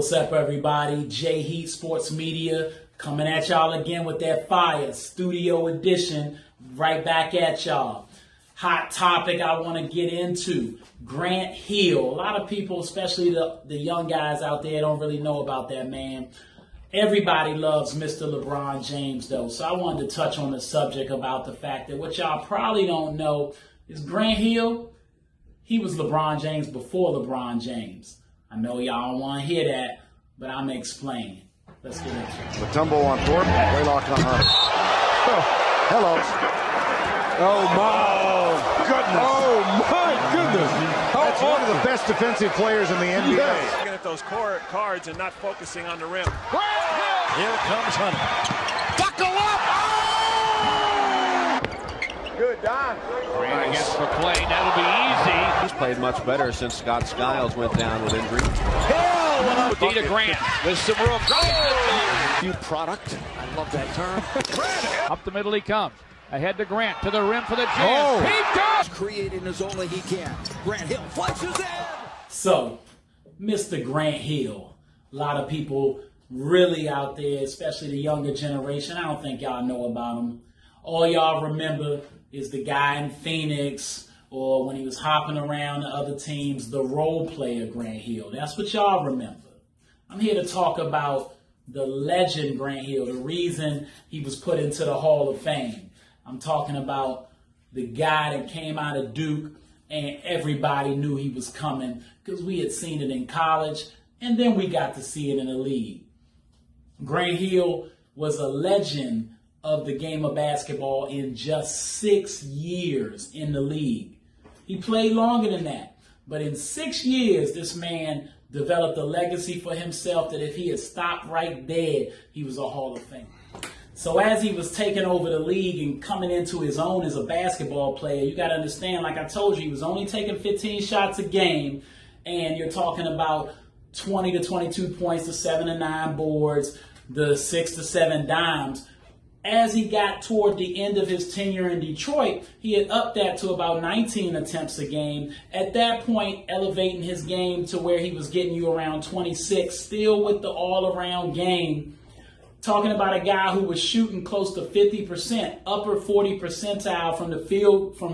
What's up, everybody? J Heat Sports Media coming at y'all again with that fire studio edition. Right back at y'all. Hot topic I want to get into. Grant Hill. A lot of people, especially the young guys out there, don't really know about that man. Everybody loves Mr. LeBron James, though. So I wanted to touch on the subject about the fact that what y'all probably don't know is Grant Hill, he was LeBron James before LeBron James. I know y'all don't want to hear that, but I'm going to explain. Let's get into it. The tumble on Thorpe, Blaylock on Hunter. Oh, hello. Oh, my goodness. Oh, my goodness. That's one of the best defensive players in the NBA. Yes. Looking at those cards and not focusing on the rim. Here comes Hunter. Buckle up! Oh! Good, Don. Grant gets the play. That'll be easy. He's played much better since Scott Skiles went down with injury. Hill! Dita Grant. There's some room. New product. I love that term. Up the middle he comes. Ahead to Grant, to the rim for the jam. He does! Creating as only he can. Grant Hill flushes in. So, Mr. Grant Hill. A lot of people really out there, especially the younger generation, I don't think y'all know about him. All y'all remember is the guy in Phoenix, or when he was hopping around the other teams, the role player Grant Hill. That's what y'all remember. I'm here to talk about the legend Grant Hill, the reason he was put into the Hall of Fame. I'm talking about the guy that came out of Duke and everybody knew he was coming because we had seen it in college and then we got to see it in the league. Grant Hill was a legend of the game of basketball in just 6 years in the league. He played longer than that, but in 6 years, this man developed a legacy for himself that if he had stopped right there, he was a Hall of Famer. So as he was taking over the league and coming into his own as a basketball player, you got to understand, like I told you, he was only taking 15 shots a game, and you're talking about 20 to 22 points, to 7 to 9 boards, the 6 to 7 dimes. As he got toward the end of his tenure in Detroit, he had upped that to about 19 attempts a game. At that point, elevating his game to where he was getting you around 26, still with the all-around game. Talking about a guy who was shooting close to 50%, upper 40 percentile from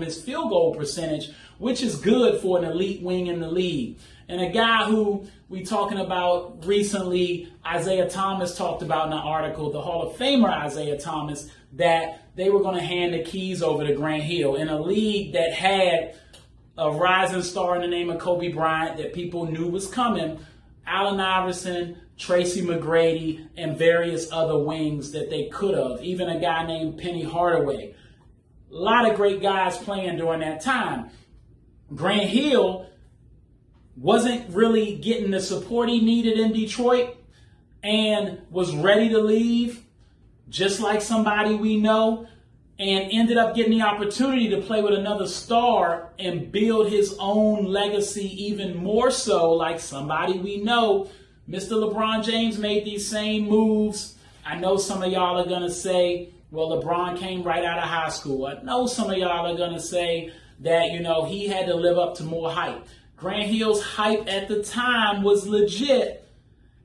his field goal percentage, which is good for an elite wing in the league. And a guy who we talking about recently, Isaiah Thomas talked about in an article, the Hall of Famer Isaiah Thomas, that they were going to hand the keys over to Grant Hill in a league that had a rising star in the name of Kobe Bryant that people knew was coming, Allen Iverson, Tracy McGrady, and various other wings that they could have. Even a guy named Penny Hardaway. A lot of great guys playing during that time. Grant Hill wasn't really getting the support he needed in Detroit and was ready to leave, just like somebody we know, and ended up getting the opportunity to play with another star and build his own legacy even more so like somebody we know. Mr. LeBron James made these same moves. I know some of y'all are going to say, well, LeBron came right out of high school. I know some of y'all are going to say that, he had to live up to more hype. Grant Hill's hype at the time was legit,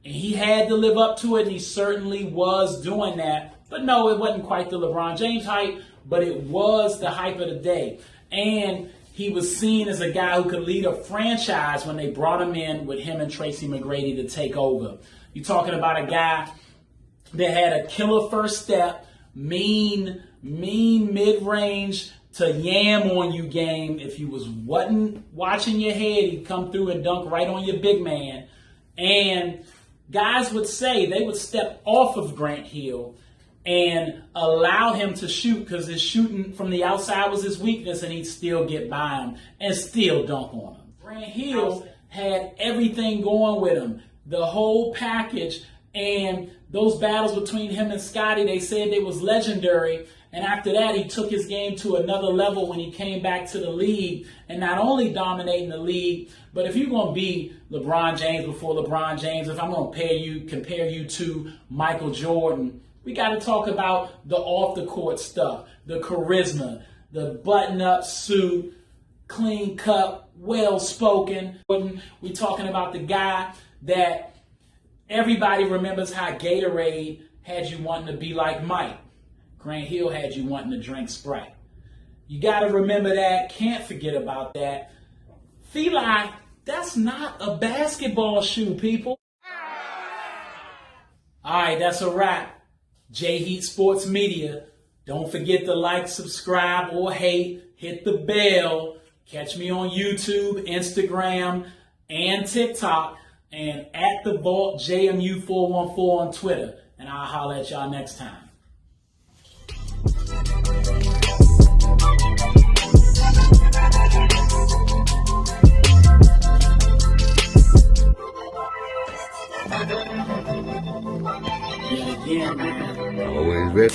and he had to live up to it, and he certainly was doing that. But no, it wasn't quite the LeBron James hype, but it was the hype of the day. And he was seen as a guy who could lead a franchise when they brought him in with him and Tracy McGrady to take over. You're talking about a guy that had a killer first step, mean mid-range to yam on you game. If you wasn't watching your head, he'd come through and dunk right on your big man. And guys would say they would step off of Grant Hill and allow him to shoot because his shooting from the outside was his weakness, and he'd still get by him and still dunk on him. Grant Hill had everything going with him, the whole package, and those battles between him and Scotty, they said they was legendary. And after that, he took his game to another level when he came back to the league, and not only dominating the league, but if you're going to be LeBron James before LeBron James, if I'm going to compare you to Michael Jordan, we got to talk about the off-the-court stuff, the charisma, the button-up suit, clean cut, well-spoken. We talking about the guy that Everybody remembers how Gatorade had you wanting to be like Mike. Grant Hill had you wanting to drink Sprite. You got to remember that. Can't forget about that. Feli, that's not a basketball shoe, people. All right, that's a wrap. J Heat Sports Media. Don't forget to like, subscribe, or hate. Hit the bell. Catch me on YouTube, Instagram, and TikTok. And at the Vault JMU414 on Twitter. And I'll holler at y'all next time. Yeah, again, man. Always ready.